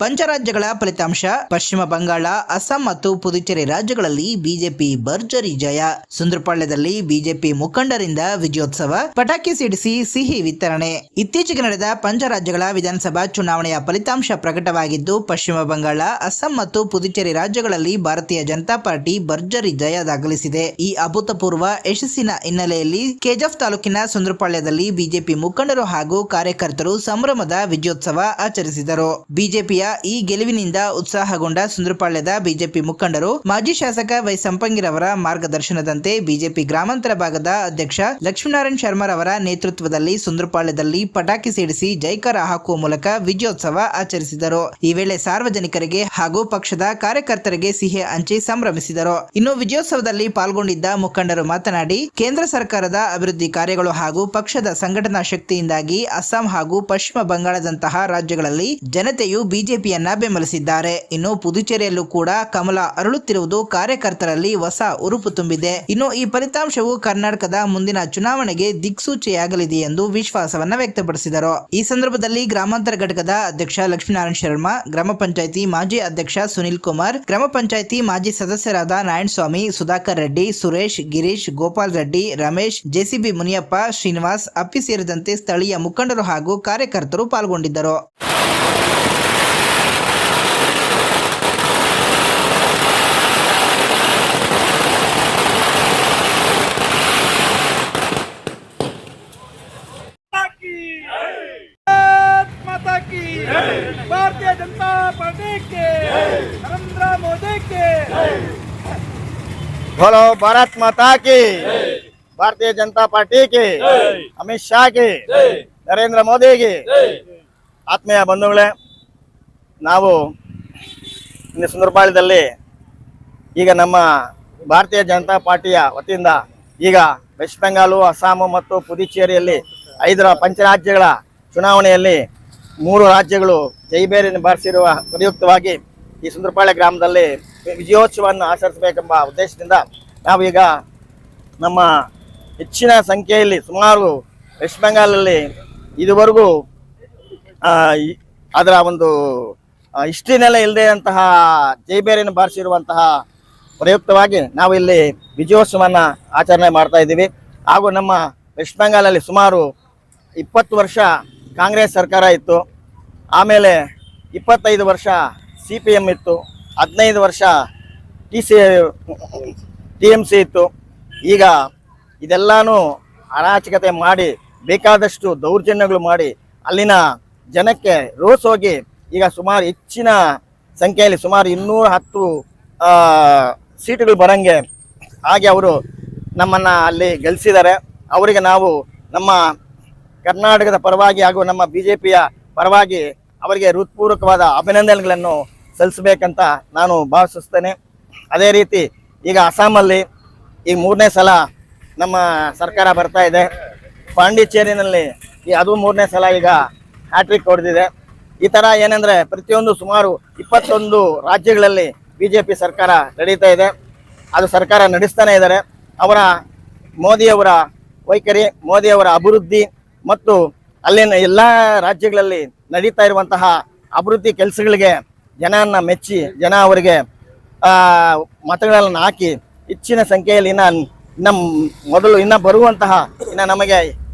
ಪಂಚರಾಜ್ಯಗಳ ಫಲಿತಾಂಶ. ಪಶ್ಚಿಮ ಬಂಗಾಳ, ಅಸ್ಸಾಂ ಮತ್ತು ಪುದುಚೇರಿ ರಾಜ್ಯಗಳಲ್ಲಿ ಬಿಜೆಪಿ ಭರ್ಜರಿ ಜಯ. ಸುಂದ್ರಪಾಳ್ಯದಲ್ಲಿ ಬಿಜೆಪಿ ಮುಖಂಡರಿಂದ ವಿಜಯೋತ್ಸವ, ಪಟಾಕಿ ಸಿಡಿಸಿ ಸಿಹಿ ವಿತರಣೆ. ಇತ್ತೀಚೆಗೆ ನಡೆದ ಪಂಚರಾಜ್ಯಗಳ ವಿಧಾನಸಭಾ ಚುನಾವಣೆಯ ಫಲಿತಾಂಶ ಪ್ರಕಟವಾಗಿದ್ದು, ಪಶ್ಚಿಮ ಬಂಗಾಳ, ಅಸ್ಸಾಂ ಮತ್ತು ಪುದುಚೇರಿ ರಾಜ್ಯಗಳಲ್ಲಿ ಭಾರತೀಯ ಜನತಾ ಪಾರ್ಟಿ ಭರ್ಜರಿ ಜಯ ದಾಖಲಿಸಿದೆ. ಈ ಅಭೂತಪೂರ್ವ ಯಶಸ್ಸಿನ ಹಿನ್ನೆಲೆಯಲ್ಲಿ ಕೆಜಿಎಫ್ ತಾಲೂಕಿನ ಸುಂದ್ರಪಾಳ್ಯದಲ್ಲಿ ಬಿಜೆಪಿ ಮುಖಂಡರು ಹಾಗೂ ಕಾರ್ಯಕರ್ತರು ಸಂಭ್ರಮದ ವಿಜಯೋತ್ಸವ ಆಚರಿಸಿದರು. ಬಿಜೆಪಿಯ ಈ ಗೆಲುವಿನಿಂದ ಉತ್ಸಾಹಗೊಂಡ ಸುಂದ್ರಪಾಳ್ಯದ ಬಿಜೆಪಿ ಮುಖಂಡರು ಮಾಜಿ ಶಾಸಕ ವೈ ಸಂಪಂಗಿರವರ ಮಾರ್ಗದರ್ಶನದಂತೆ ಬಿಜೆಪಿ ಗ್ರಾಮಾಂತರ ಭಾಗದ ಅಧ್ಯಕ್ಷ ಲಕ್ಷ್ಮೀನಾರಾಯಣ ಶರ್ಮರವರ ನೇತೃತ್ವದಲ್ಲಿ ಸುಂದ್ರಪಾಳ್ಯದಲ್ಲಿ ಪಟಾಕಿ ಸಿಡಿಸಿ ಜೈಕಾರ ಹಾಕುವ ಮೂಲಕ ವಿಜಯೋತ್ಸವ ಆಚರಿಸಿದರು. ಈ ವೇಳೆ ಸಾರ್ವಜನಿಕರಿಗೆ ಹಾಗೂ ಪಕ್ಷದ ಕಾರ್ಯಕರ್ತರಿಗೆ ಸಿಹಿ ಹಂಚಿ ಸಂಭ್ರಮಿಸಿದರು. ಇನ್ನು ವಿಜಯೋತ್ಸವದಲ್ಲಿ ಪಾಲ್ಗೊಂಡಿದ್ದ ಮುಖಂಡರು ಮಾತನಾಡಿ, ಕೇಂದ್ರ ಸರ್ಕಾರದ ಅಭಿವೃದ್ಧಿ ಕಾರ್ಯಗಳು ಹಾಗೂ ಪಕ್ಷದ ಸಂಘಟನಾ ಶಕ್ತಿಯಿಂದಾಗಿ ಅಸ್ಸಾಂ ಹಾಗೂ ಪಶ್ಚಿಮ ಬಂಗಾಳದಂತಹ ರಾಜ್ಯಗಳಲ್ಲಿ ಜನತೆಯು ಬಿಜೆಪಿಯನ್ನ ಬೆಂಬಲಿಸಿದ್ದಾರೆ. ಇನ್ನು ಪುದುಚೇರಿಯಲ್ಲೂ ಕೂಡ ಕಮಲ ಅರಳುತ್ತಿರುವುದು ಕಾರ್ಯಕರ್ತರಲ್ಲಿ ಹೊಸ ಉರುಪು ತುಂಬಿದೆ. ಇನ್ನು ಈ ಫಲಿತಾಂಶವು ಕರ್ನಾಟಕದ ಮುಂದಿನ ಚುನಾವಣೆಗೆ ದಿಕ್ಸೂಚಿಯಾಗಲಿದೆ ಎಂದು ವಿಶ್ವಾಸವನ್ನ ವ್ಯಕ್ತಪಡಿಸಿದರು. ಈ ಸಂದರ್ಭದಲ್ಲಿ ಗ್ರಾಮಾಂತರ ಘಟಕದ ಅಧ್ಯಕ್ಷ ಲಕ್ಷ್ಮೀನಾರಾಯಣ ಶರ್ಮಾ, ಗ್ರಾಮ ಪಂಚಾಯಿತಿ ಮಾಜಿ ಅಧ್ಯಕ್ಷ ಸುನಿಲ್ ಕುಮಾರ್, ಗ್ರಾಮ ಪಂಚಾಯಿತಿ ಮಾಜಿ ಸದಸ್ಯರಾದ ನಾರಾಯಣಸ್ವಾಮಿ, ಸುಧಾಕರ್ ರೆಡ್ಡಿ, ಸುರೇಶ್, ಗಿರೀಶ್, ಗೋಪಾಲ್ ರೆಡ್ಡಿ, ರಮೇಶ್, ಜೆಸಿಬಿ ಮುನಿಯಪ್ಪ, ಶ್ರೀನಿವಾಸ್, ಅಪ್ಪಿ ಸೇರಿದಂತೆ ಸ್ಥಳೀಯ ಮುಖಂಡರು ಹಾಗೂ ಕಾರ್ಯಕರ್ತರು ಪಾಲ್ಗೊಂಡಿದ್ದರು. भारतीय जनता पार्टी के नरेंद्र मोदी के बोलो भारत माता की, भारतीय जनता पार्टी के अमित शाह की, नरेंद्र मोदी की. ಆತ್ಮೀಯ ಬಂಧುಗಳೇ, ನಾವು ಇಂದು ಸುಂದರಪಾಳ್ಯದಲ್ಲಿ ಈಗ ನಮ್ಮ ಭಾರತೀಯ ಜನತಾ ಪಾರ್ಟಿಯ ವತಿಯಿಂದ ಈಗ ವೆಸ್ಟ್ ಬೆಂಗಾಲು, ಅಸ್ಸಾಂ ಮತ್ತು ಪುದುಚೇರಿಯಲ್ಲಿ 5 ಪಂಚರಾಜ್ಯಗಳ ಚುನಾವಣೆಯಲ್ಲಿ 3 ರಾಜ್ಯಗಳು ಜೈಬೇರಿಯನ್ನು ಬಾರಿಸಿರುವ ಪ್ರಯುಕ್ತವಾಗಿ ಈ ಸುಂದರಪಾಳ್ಯ ಗ್ರಾಮದಲ್ಲಿ ವಿಜಯೋತ್ಸವವನ್ನು ಆಚರಿಸಬೇಕೆಂಬ ಉದ್ದೇಶದಿಂದ ನಾವೀಗ ನಮ್ಮ ಹೆಚ್ಚಿನ ಸಂಖ್ಯೆಯಲ್ಲಿ ಸುಮಾರು ವೆಸ್ಟ್ ಬೆಂಗಾಲಲ್ಲಿ ಇದುವರೆಗೂ ಅದರ ಒಂದು ಹಿಸ್ಟ್ರಿನೆಲ್ಲ ಇಲ್ಲದೆ ಅಂತಹ ಜೈಬೇರಿಯನ್ನು ಬಾರಿಸಿರುವಂತಹ ಪ್ರಯುಕ್ತವಾಗಿ ನಾವು ಇಲ್ಲಿ ವಿಜಯೋತ್ಸವವನ್ನು ಆಚರಣೆ ಮಾಡ್ತಾ ಇದ್ದೀವಿ. ಹಾಗೂ ನಮ್ಮ ವೆಸ್ಟ್ ಬೆಂಗಾಲಲ್ಲಿ ಸುಮಾರು 20 ವರ್ಷ ಕಾಂಗ್ರೆಸ್ ಸರ್ಕಾರ ಇತ್ತು. ಆಮೇಲೆ 25 ವರ್ಷ CPM ಇತ್ತು. 15 ವರ್ಷ TMC ಇತ್ತು. ಈಗ ಇದೆಲ್ಲಾನು ಅರಾಚಕತೆ ಮಾಡಿ ಬೇಕಾದಷ್ಟು ದೌರ್ಜನ್ಯಗಳು ಮಾಡಿ ಅಲ್ಲಿನ ಜನಕ್ಕೆ ರೋಸ್ ಹೋಗಿ ಈಗ ಸುಮಾರು ಹೆಚ್ಚಿನ ಸಂಖ್ಯೆಯಲ್ಲಿ ಸುಮಾರು 210 ಸೀಟುಗಳು ಬರಂಗೆ ಹಾಗೆ ಅವರು ನಮ್ಮನ್ನು ಅಲ್ಲಿ ಗೆಲ್ಲಿಸಿದ್ದಾರೆ. ಅವರಿಗೆ ನಾವು ನಮ್ಮ ಕರ್ನಾಟಕದ ಪರವಾಗಿ ಹಾಗೂ ನಮ್ಮ BJPಯ ಪರವಾಗಿ ಅವರಿಗೆ ಹೃತ್ಪೂರ್ವಕವಾದ ಅಭಿನಂದನೆಗಳನ್ನು ಸಲ್ಲಿಸಬೇಕಂತ ನಾನು ಭಾವಿಸುತ್ತೇನೆ. ಅದೇ ರೀತಿ ಈಗ ಅಸ್ಸಾಮಲ್ಲಿ ಈಗ 3ನೇ ಸಲ ನಮ್ಮ ಸರ್ಕಾರ ಬರ್ತಾ ಇದೆ. ಪಾಂಡಿಚೇರಿನಲ್ಲಿ ಅದು 3ನೇ ಸಲ ಈಗ ಹ್ಯಾಟ್ರಿಕ್ ಹೊಡೆದಿದೆ. ಈ ಥರ ಏನಂದರೆ ಪ್ರತಿಯೊಂದು ಸುಮಾರು 21 ರಾಜ್ಯಗಳಲ್ಲಿ BJP ಸರ್ಕಾರ ನಡೀತಾ ಇದೆ. ಅದು ಸರ್ಕಾರ ನಡೆಸ್ತಾನೆ ಇದ್ದಾರೆ. ಅವರ ಮೋದಿಯವರ ವೈಖರಿ, ಮೋದಿಯವರ ಅಭಿವೃದ್ಧಿ ಮತ್ತು ಅಲ್ಲಿನ ಎಲ್ಲ ರಾಜ್ಯಗಳಲ್ಲಿ ನಡೀತಾ ಇರುವಂತಹ ಅಭಿವೃದ್ಧಿ ಕೆಲಸಗಳಿಗೆ ಜನನ ಮೆಚ್ಚಿ ಜನ ಅವರಿಗೆ ಮತಗಳನ್ನು ಹಾಕಿ ಹೆಚ್ಚಿನ ಸಂಖ್ಯೆಯಲ್ಲಿ ಇನ್ನು ಬರುವಂತಹ ನಮಗೆ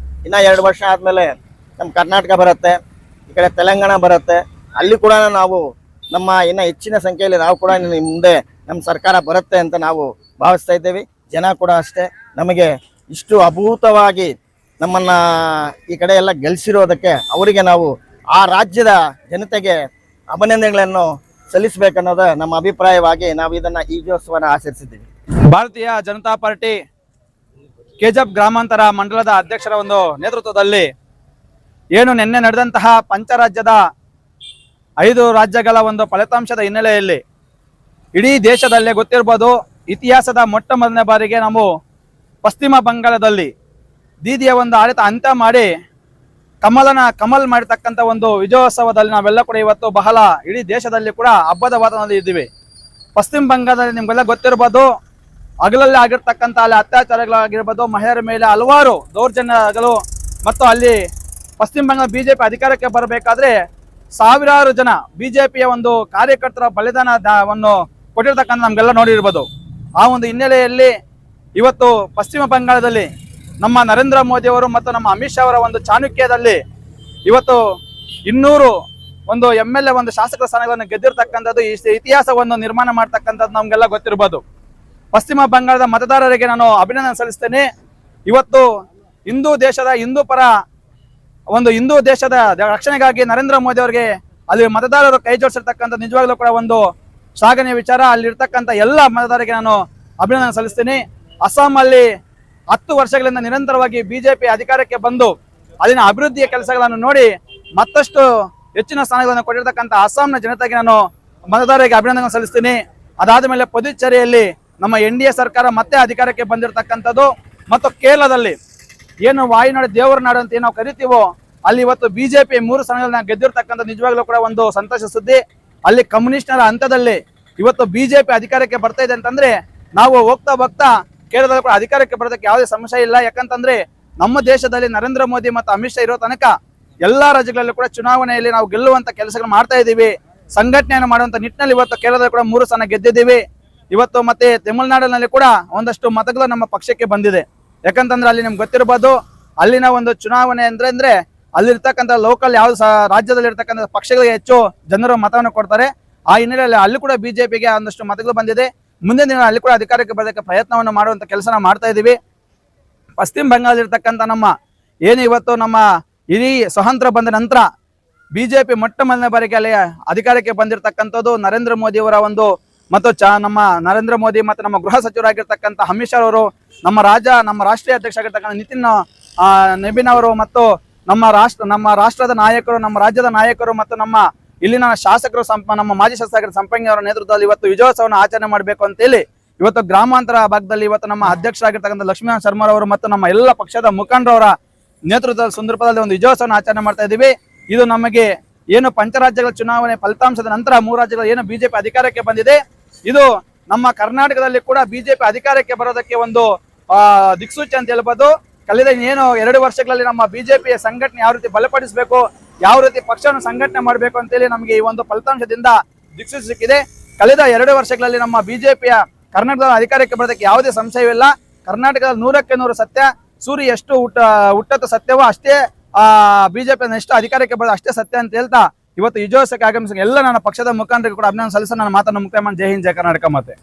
2 ವರ್ಷ ಆದಮೇಲೆ ನಮ್ಮ ಕರ್ನಾಟಕ ಬರುತ್ತೆ, ಈ ಕಡೆ ತೆಲಂಗಾಣ ಬರುತ್ತೆ. ಅಲ್ಲಿ ಕೂಡ ನಾವು ನಮ್ಮ ಹೆಚ್ಚಿನ ಸಂಖ್ಯೆಯಲ್ಲಿ ನಾವು ಕೂಡ ಮುಂದೆ ನಮ್ಮ ಸರ್ಕಾರ ಬರುತ್ತೆ ಅಂತ ನಾವು ಭಾವಿಸ್ತಾ ಇದ್ದೇವೆ. ಜನ ಕೂಡ ಅಷ್ಟೇ ನಮಗೆ ಇಷ್ಟು ಅಭೂತವಾಗಿ ನಮ್ಮನ್ನು ಈ ಕಡೆ ಎಲ್ಲ ಗೆಲ್ಲಿಸಿರೋದಕ್ಕೆ ಅವರಿಗೆ ನಾವು ಆ ರಾಜ್ಯದ ಜನತೆಗೆ ಅಭಿನಂದನೆಗಳನ್ನು ಸಲ್ಲಿಸಬೇಕನ್ನೋದು ನಮ್ಮ ಅಭಿಪ್ರಾಯವಾಗಿ ನಾವು ಇದನ್ನು ಈ ವಿಜಯೋತ್ಸವನ ಆಚರಿಸಿದ್ದೀವಿ. ಭಾರತೀಯ ಜನತಾ ಪಾರ್ಟಿ ಕೆಜಿಎಫ್ ಗ್ರಾಮಾಂತರ ಮಂಡಲದ ಅಧ್ಯಕ್ಷರ ಒಂದು ನೇತೃತ್ವದಲ್ಲಿ ಏನು ನಿನ್ನೆ ನಡೆದಂತಹ ಪಂಚರಾಜ್ಯದ 5 ರಾಜ್ಯಗಳ ಒಂದು ಫಲಿತಾಂಶದ ಹಿನ್ನೆಲೆಯಲ್ಲಿ ಇಡೀ ದೇಶದಲ್ಲೇ ಗೊತ್ತಿರ್ಬೋದು, ಇತಿಹಾಸದ ಮೊಟ್ಟ ಮೊದಲನೇ ಬಾರಿಗೆ ನಾವು ಪಶ್ಚಿಮ ಬಂಗಾಳದಲ್ಲಿ ದೀದಿಯ ಒಂದು ಆಡಳಿತ ಅಂತ್ಯ ಮಾಡಿ ಕಮಲ್ ಮಾಡಿರ್ತಕ್ಕಂಥ ಒಂದು ವಿಜಯೋತ್ಸವದಲ್ಲಿ ನಾವೆಲ್ಲ ಕೂಡ ಇವತ್ತು ಬಹಳ ಇಡೀ ದೇಶದಲ್ಲಿ ಕೂಡ ಹಬ್ಬದ ವಾತಾವರಣದಲ್ಲಿ ಇದ್ದೀವಿ. ಪಶ್ಚಿಮ ಬಂಗಾಳದಲ್ಲಿ ನಿಮ್ಗೆಲ್ಲ ಗೊತ್ತಿರ್ಬೋದು, ಹಗಲಲ್ಲಿ ಆಗಿರ್ತಕ್ಕಂಥ ಅಲ್ಲಿ ಅತ್ಯಾಚಾರಗಳಾಗಿರ್ಬೋದು, ಮಹಿಳೆಯರ ಮೇಲೆ ಹಲವಾರು ದೌರ್ಜನ್ಯಗಳು ಮತ್ತು ಅಲ್ಲಿ ಪಶ್ಚಿಮ ಬಂಗಾಳ BJP ಅಧಿಕಾರಕ್ಕೆ ಬರಬೇಕಾದ್ರೆ ಸಾವಿರಾರು ಜನ ಬಿಜೆಪಿಯ ಒಂದು ಕಾರ್ಯಕರ್ತರ ಬಲಿದಾನವನ್ನು ಕೊಟ್ಟಿರ್ತಕ್ಕಂಥ ನಮ್ಗೆಲ್ಲ ನೋಡಿರ್ಬೋದು. ಆ ಒಂದು ಹಿನ್ನೆಲೆಯಲ್ಲಿ ಇವತ್ತು ಪಶ್ಚಿಮ ಬಂಗಾಳದಲ್ಲಿ ನಮ್ಮ ನರೇಂದ್ರ ಮೋದಿ ಅವರು ಮತ್ತು ನಮ್ಮ ಅಮಿತ್ ಶಾ ಅವರ ಒಂದು ಚಾಣಕ್ಯದಲ್ಲಿ ಇವತ್ತು 200 ಒಂದು MLA ಒಂದು ಶಾಸಕರ ಸ್ಥಾನಗಳನ್ನು ಗೆದ್ದಿರ್ತಕ್ಕಂಥದ್ದು ಈ ಇತಿಹಾಸವನ್ನು ನಿರ್ಮಾಣ ಮಾಡ್ತಕ್ಕಂಥದ್ದು ನಮ್ಗೆಲ್ಲ ಗೊತ್ತಿರ್ಬೋದು. ಪಶ್ಚಿಮ ಬಂಗಾಳದ ಮತದಾರರಿಗೆ ನಾನು ಅಭಿನಂದನೆ ಸಲ್ಲಿಸ್ತೇನೆ. ಇವತ್ತು ಹಿಂದೂ ದೇಶದ ರಕ್ಷಣೆಗಾಗಿ ನರೇಂದ್ರ ಮೋದಿ ಅವರಿಗೆ ಅಲ್ಲಿ ಮತದಾರರು ಕೈ ಜೋಡಿಸಿರ್ತಕ್ಕಂಥ ನಿಜವಾಗ್ಲೂ ಕೂಡ ಒಂದು ಶ್ಲಾಘನೀಯ ವಿಚಾರ. ಅಲ್ಲಿರ್ತಕ್ಕಂಥ ಎಲ್ಲ ಮತದಾರರಿಗೆ ನಾನು ಅಭಿನಂದನೆ ಸಲ್ಲಿಸ್ತೀನಿ. ಅಸ್ಸಾಂನಲ್ಲಿ 10 ವರ್ಷಗಳಿಂದ ನಿರಂತರವಾಗಿ ಬಿಜೆಪಿ ಅಧಿಕಾರಕ್ಕೆ ಬಂದು ಅಲ್ಲಿನ ಅಭಿವೃದ್ಧಿಯ ಕೆಲಸಗಳನ್ನು ನೋಡಿ ಮತ್ತಷ್ಟು ಹೆಚ್ಚಿನ ಸ್ಥಾನಗಳನ್ನು ಕೊಟ್ಟಿರ್ತಕ್ಕಂಥ ಅಸ್ಸಾಂನ ಜನತೆಗೆ ನಾನು ಮತದಾರರಿಗೆ ಅಭಿನಂದನೆ ಸಲ್ಲಿಸ್ತೀನಿ. ಅದಾದ ಮೇಲೆ ಪುದುಚೇರಿಯಲ್ಲಿ ನಮ್ಮ NDA ಸರ್ಕಾರ ಮತ್ತೆ ಅಧಿಕಾರಕ್ಕೆ ಬಂದಿರತಕ್ಕಂಥದ್ದು ಮತ್ತು ಕೇರಳದಲ್ಲಿ ಏನು ವಾಯುನಾಡು ದೇವರ ನಾಡು ಅಂತ ನಾವು ಕರಿತೀವೋ ಅಲ್ಲಿ ಇವತ್ತು ಬಿಜೆಪಿ 3 ಸ್ಥಾನಗಳನ್ನ ಗೆದ್ದಿರ್ತಕ್ಕಂಥ ನಿಜವಾಗ್ಲೂ ಕೂಡ ಒಂದು ಸಂತೋಷ ಸುದ್ದಿ. ಅಲ್ಲಿ ಕಮ್ಯುನಿಸ್ಟರ ಹಂತದಲ್ಲಿ ಇವತ್ತು ಬಿಜೆಪಿ ಅಧಿಕಾರಕ್ಕೆ ಬರ್ತಾ ಇದೆ ಅಂತಂದ್ರೆ ನಾವು ಹೋಗ್ತಾ ಕೇರಳದಲ್ಲಿ ಕೂಡ ಅಧಿಕಾರಕ್ಕೆ ಬರೋದಕ್ಕೆ ಯಾವುದೇ ಸಮಸ್ಯೆ ಇಲ್ಲ. ಯಾಕಂತಂದ್ರೆ ನಮ್ಮ ದೇಶದಲ್ಲಿ ನರೇಂದ್ರ ಮೋದಿ ಮತ್ತು ಅಮಿತ್ ಶಾ ಇರೋ ತನಕ ಎಲ್ಲಾ ರಾಜ್ಯಗಳಲ್ಲೂ ಕೂಡ ಚುನಾವಣೆಯಲ್ಲಿ ನಾವು ಗೆಲ್ಲುವಂತ ಕೆಲಸಗಳು ಮಾಡ್ತಾ ಇದ್ದೀವಿ. ಸಂಘಟನೆಯನ್ನು ಮಾಡುವಂತ ನಿಟ್ಟಿನಲ್ಲಿ ಇವತ್ತು ಕೇರಳದಲ್ಲಿ ಕೂಡ 3 ಸ್ಥಾನ ಗೆದ್ದಿದ್ದೀವಿ. ಇವತ್ತು ಮತ್ತೆ ತಮಿಳುನಾಡಿನಲ್ಲಿ ಕೂಡ ಒಂದಷ್ಟು ಮತಗಳು ನಮ್ಮ ಪಕ್ಷಕ್ಕೆ ಬಂದಿದೆ. ಯಾಕಂತಂದ್ರೆ ಅಲ್ಲಿ ನಿಮ್ಗೆ ಗೊತ್ತಿರಬಹುದು, ಅಲ್ಲಿನ ಒಂದು ಚುನಾವಣೆ ಅಂದ್ರೆ ಅಲ್ಲಿರ್ತಕ್ಕಂಥ ಲೋಕಲ್ ಯಾವ ರಾಜ್ಯದಲ್ಲಿ ಇರ್ತಕ್ಕಂಥ ಪಕ್ಷಗಳಿಗೆ ಹೆಚ್ಚು ಜನರು ಮತವನ್ನು ಕೊಡ್ತಾರೆ. ಆ ಹಿನ್ನೆಲೆಯಲ್ಲಿ ಅಲ್ಲಿ ಕೂಡ ಬಿಜೆಪಿಗೆ ಒಂದಷ್ಟು ಮತಗಳು ಬಂದಿದೆ. ಮುಂದಿನ ದಿನ ಅಲ್ಲಿ ಕೂಡ ಅಧಿಕಾರಕ್ಕೆ ಬರೋದಕ್ಕೆ ಪ್ರಯತ್ನವನ್ನು ಮಾಡುವಂತ ಕೆಲಸನ ಮಾಡ್ತಾ ಇದ್ದೀವಿ. ಪಶ್ಚಿಮ ಬಂಗಾಳದಲ್ಲಿರ್ತಕ್ಕಂಥ ನಮ್ಮ ಏನು ಇವತ್ತು ನಮ್ಮ ಇಡೀ ಸ್ವಾತಂತ್ರ್ಯ ಬಂದ ನಂತರ ಬಿಜೆಪಿ ಮೊಟ್ಟ ಮೊದಲನೇ ಬಾರಿಗೆ ಅಲ್ಲಿ ಅಧಿಕಾರಕ್ಕೆ ಬಂದಿರತಕ್ಕಂಥದ್ದು ನರೇಂದ್ರ ಮೋದಿ ಅವರ ಒಂದು ಮತ್ತು ನಮ್ಮ ನರೇಂದ್ರ ಮೋದಿ ಮತ್ತು ನಮ್ಮ ಗೃಹ ಸಚಿವರಾಗಿರ್ತಕ್ಕಂಥ ಅಮಿತ್ ಶಾ ಅವರು, ನಮ್ಮ ರಾಷ್ಟ್ರೀಯ ಅಧ್ಯಕ್ಷ ಆಗಿರ್ತಕ್ಕಂಥ ನಿತಿನ್ ನಬೀನ್ ಅವರು ಮತ್ತು ನಮ್ಮ ರಾಷ್ಟ್ರದ ನಾಯಕರು, ನಮ್ಮ ರಾಜ್ಯದ ನಾಯಕರು ಮತ್ತು ನಮ್ಮ ಇಲ್ಲಿನ ಶಾಸಕರು ನಮ್ಮ ಮಾಜಿ ಶಾಸಕರ ಸಂಪಂಗಿ ಅವರ ನೇತೃತ್ವದಲ್ಲಿ ಇವತ್ತು ವಿಜಯೋತ್ಸವವನ್ನು ಆಚರಣೆ ಮಾಡಬೇಕು ಅಂತ ಹೇಳಿ ಇವತ್ತು ಗ್ರಾಮಾಂತರ ಭಾಗದಲ್ಲಿ ಇವತ್ತು ನಮ್ಮ ಅಧ್ಯಕ್ಷರಾಗಿರ್ತಕ್ಕಂಥ ಲಕ್ಷ್ಮೀನಾರಾಯಣ ಶರ್ಮಾ ಅವರು ಮತ್ತು ನಮ್ಮ ಎಲ್ಲ ಪಕ್ಷದ ಮುಖಂಡರವರ ನೇತೃತ್ವದಲ್ಲಿ ಸುಂದರಪದಲ್ಲಿ ಒಂದು ವಿಜಯೋತ್ಸವವನ್ನು ಆಚರಣೆ ಮಾಡ್ತಾ ಇದ್ದೀವಿ. ಇದು ನಮಗೆ ಏನು ಪಂಚರಾಜ್ಯಗಳ ಚುನಾವಣೆ ಫಲಿತಾಂಶದ ನಂತರ 3 ರಾಜ್ಯಗಳು ಏನು ಬಿಜೆಪಿ ಅಧಿಕಾರಕ್ಕೆ ಬಂದಿದೆ, ಇದು ನಮ್ಮ ಕರ್ನಾಟಕದಲ್ಲಿ ಕೂಡ ಬಿಜೆಪಿ ಅಧಿಕಾರಕ್ಕೆ ಬರೋದಕ್ಕೆ ಒಂದು ದಿಕ್ಸೂಚಿ ಅಂತ ಹೇಳ್ಬೋದು. ಕಳೆದ ಏನು 2 ವರ್ಷಗಳಲ್ಲಿ ನಮ್ಮ ಬಿಜೆಪಿಯ ಸಂಘಟನೆ ಯಾವ ರೀತಿ ಬಲಪಡಿಸಬೇಕು, ಯಾವ ರೀತಿ ಪಕ್ಷವನ್ನು ಸಂಘಟನೆ ಮಾಡಬೇಕು ಅಂತೇಳಿ ನಮಗೆ ಈ ಒಂದು ಫಲಿತಾಂಶದಿಂದ ದಿಕ್ಸೂಚಿ ಸಿಕ್ಕಿದೆ. ಕಳೆದ 2 ವರ್ಷಗಳಲ್ಲಿ ನಮ್ಮ ಬಿಜೆಪಿಯ ಕರ್ನಾಟಕದ ಅಧಿಕಾರಕ್ಕೆ ಬರೋದಕ್ಕೆ ಯಾವುದೇ ಸಂಶಯವಿಲ್ಲ. ಕರ್ನಾಟಕದಲ್ಲಿ 100ಕ್ಕೆ 100 ಸತ್ಯ. ಸೂರ್ಯ ಎಷ್ಟು ಹುಟ್ಟತ್ತು ಸತ್ಯವೋ ಅಷ್ಟೇ ಬಿಜೆಪಿ ಎಷ್ಟು ಅಧಿಕಾರಕ್ಕೆ ಬರೋದು ಅಷ್ಟೇ ಸತ್ಯ ಅಂತ ಹೇಳ್ತಾ ಇವತ್ತು ವಿಜಯೋತ್ಸವಕ್ಕೆ ಆಗಮಿಸಿದ ಎಲ್ಲ ನನ್ನ ಪಕ್ಷದ ಮುಖಂಡರಿಗೆ ಕೂಡ ಅಭಿನಂದನೆ ಸಲ್ಲಿಸ ನನ್ನ ಮಾತನ್ನು ಮುಕ್ತಾಯ ಮಾಡಿ ಜೈ ಹಿಂದ್ ಜೈ ಕರ್ನಾಟಕ. ಮತ್ತೆ